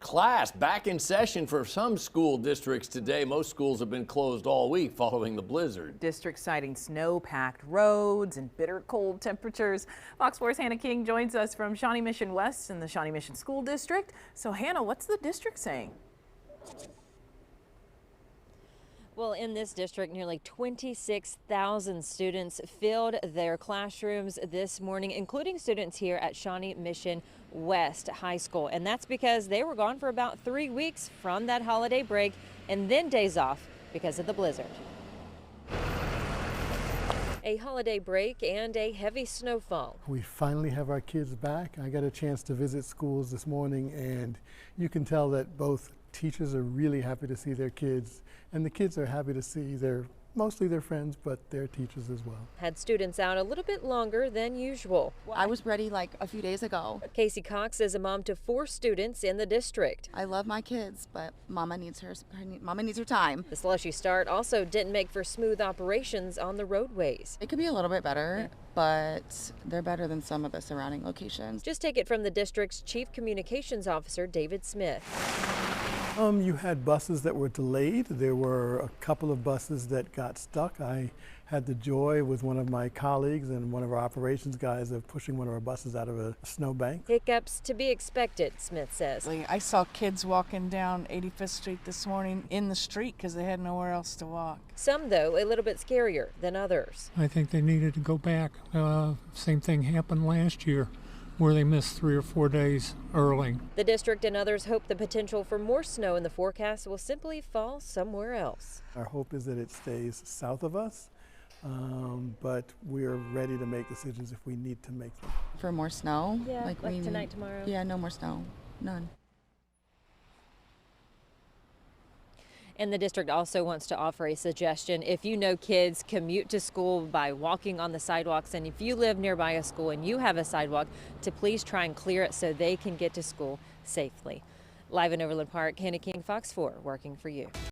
Class back in session for some school districts today. Most schools have been closed all week following the blizzard. Districts citing snow-packed roads and bitter cold temperatures. Fox 4's Hannah King joins us from Shawnee Mission West in the Shawnee Mission School District. So Hannah, what's the district saying? Well, in this district, nearly 26,000 students filled their classrooms this morning, including students here at Shawnee Mission West High School. And that's because they were gone for about 3 weeks from that holiday break and then days off because of the blizzard. A holiday break and a heavy snowfall. We finally have our kids back. I got a chance to visit schools this morning, and you can tell that both teachers are really happy to see their kids, and the kids are happy to see mostly their friends, but their teachers as well. Had students out a little bit longer than usual. I was ready like a few days ago. Casey Cox is a mom to 4 students in the district. I love my kids, but Mama needs her time. The slushy start also didn't make for smooth operations on the roadways. It could be a little bit better, but they're better than some of the surrounding locations. Just take it from the district's Chief Communications Officer, David Smith. You had buses that were delayed. There were a couple of buses that got stuck. I had the joy with one of my colleagues and one of our operations guys of pushing one of our buses out of a snowbank. Hiccups to be expected, Smith says. I saw kids walking down 85th Street this morning in the street because they had nowhere else to walk. Some, though, a little bit scarier than others. I think they needed to go back. Same thing happened last year, where they missed 3 or 4 days early. The district and others hope the potential for more snow in the forecast will simply fall somewhere else. Our hope is that it stays south of us, but we are ready to make decisions if we need to make them. For more snow? Yeah, like tonight, tomorrow? Yeah, no more snow. None. And the district also wants to offer a suggestion. If you know kids commute to school by walking on the sidewalks, and if you live nearby a school and you have a sidewalk, to please try and clear it so they can get to school safely. Live in Overland Park, Hannah King, Fox 4, working for you.